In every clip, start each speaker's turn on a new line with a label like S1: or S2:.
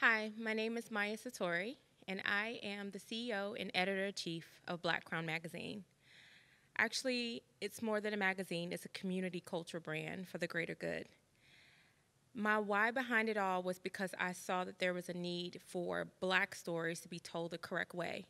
S1: Hi, my name is Maya Satori, and I am the CEO and editor-in-chief of Black Crown Magazine. Actually, it's more than a magazine, it's a community culture brand for the greater good. My why behind it all was because I saw that there was a need for Black stories to be told the correct way.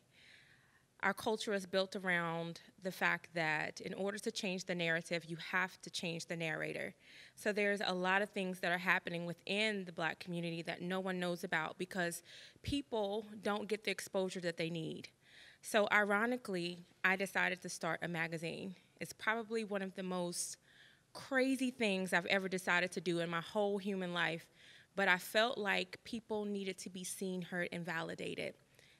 S1: Our culture is built around the fact that in order to change the narrative, you have to change the narrator. So there's a lot of things that are happening within the Black community that no one knows about because people don't get the exposure that they need. So ironically, I decided to start a magazine. It's probably one of the most crazy things I've ever decided to do in my whole human life, but I felt like people needed to be seen, heard, and validated.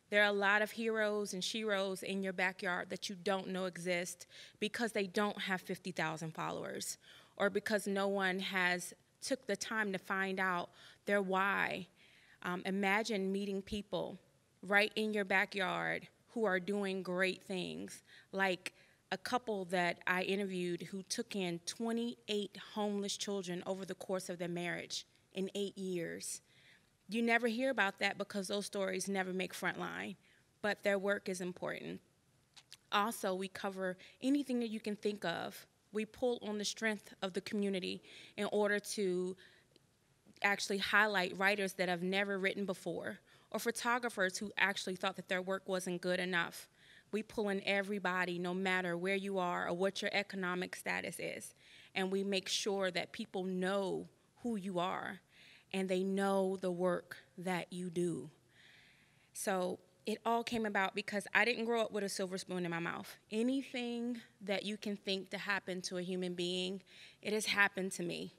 S1: There are a lot of heroes and sheroes in your backyard that you don't know exist because they don't have 50,000 followers or because no one has took the time to find out their why. Imagine meeting people right in your backyard who are doing great things, like a couple that I interviewed who took in 28 homeless children over the course of their marriage in 8 years. You never hear about that because those stories never make frontline, but their work is important. Also, we cover anything that you can think of. We pull on the strength of the community in order to actually highlight writers that have never written before or photographers who actually thought that their work wasn't good enough. We pull in everybody, no matter where you are or what your economic status is, and we make sure that people know who you are and they know the work that you do. So it all came about because I didn't grow up with a silver spoon in my mouth. Anything that you can think to happen to a human being, it has happened to me.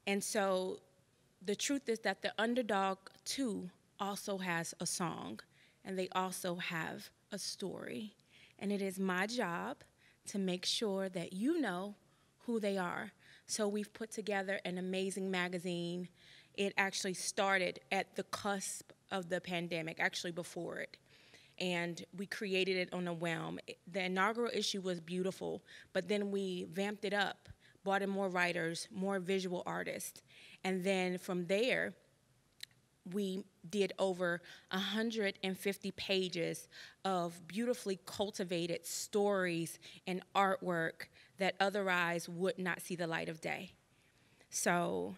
S1: And so the truth is that the underdog, too, also has a song, and they also have a story. And it is my job to make sure that you know who they are. So we've put together an amazing magazine. It actually started at the cusp of the pandemic, actually before it. And we created it on a whim. The inaugural issue was beautiful, but then we vamped it up, brought in more writers, more visual artists. And then from there, we did over 150 pages of beautifully cultivated stories and artwork that otherwise would not see the light of day. So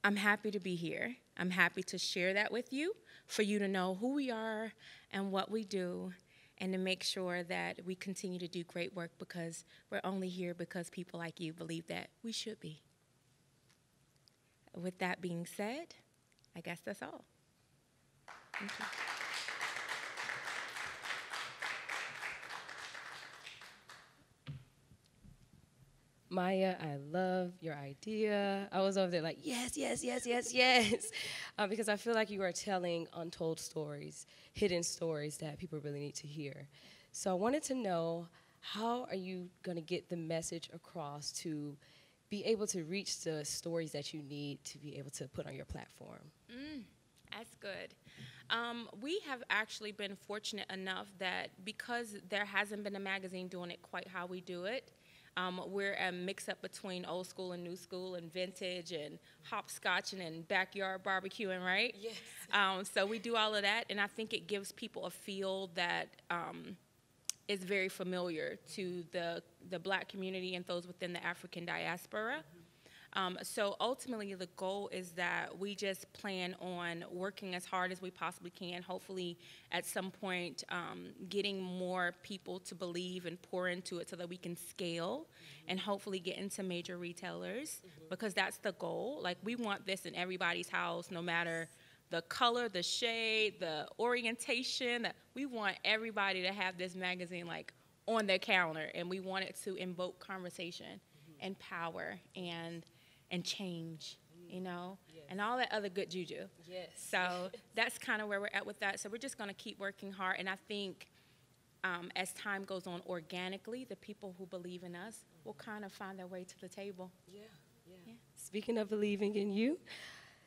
S1: I'm happy to be here. I'm happy to share that with you, for you to know who we are and what we do, and to make sure that we continue to do great work because we're only here because people like you believe that we should be. With that being said, I guess that's all. Thank you.
S2: Maya, I love your idea. I was over there like, yes, yes, yes, yes, yes. Because I feel like you are telling untold stories, hidden stories that people really need to hear. So I wanted to know, how are you going to get the message across to be able to reach the stories that you need to be able to put on your platform?
S1: That's good. We have actually been fortunate enough that because there hasn't been a magazine doing it quite how we do it, we're a mix-up between old school and new school and vintage and hopscotching and backyard barbecuing, right?
S2: Yes.
S1: So we do all of that, and I think it gives people a feel that is very familiar to the Black community and those within the African diaspora. So ultimately, the goal is that we just plan on working as hard as we possibly can, hopefully at some point getting more people to believe and pour into it so that we can scale and hopefully get into major retailers, because that's the goal. Like, we want this in everybody's house, no matter the color, the shade, the orientation. We want everybody to have this magazine like on their counter, and we want it to invoke conversation and power and change, you know,
S2: Yes.
S1: and all that other good juju.
S2: Yes.
S1: So that's kind of where we're at with that. So we're just going to keep working hard, and I think as time goes on, organically, the people who believe in us will kind of find their way to the table.
S2: Yeah. Speaking of believing in you,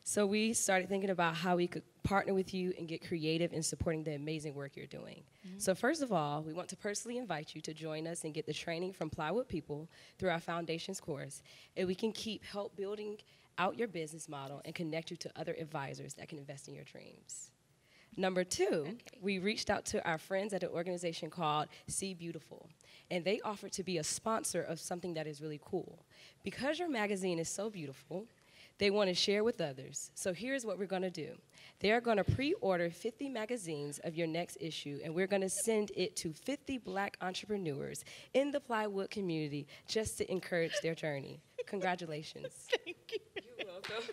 S2: so we started thinking about how we could partner with you and get creative in supporting the amazing work you're doing. So first of all, we want to personally invite you to join us and get the training from Plywood People through our Foundations course. And we can help building out your business model and connect you to other advisors that can invest in your dreams. Number two, we reached out to our friends at an organization called See Beautiful, and they offered to be a sponsor of something that is really cool. Because your magazine is so beautiful, they want to share with others. So here's what we're going to do. They are going to pre-order 50 magazines of your next issue, and we're going to send it to 50 Black entrepreneurs in the Plywood community just to encourage their journey. Congratulations.
S1: Thank you.
S2: You're welcome.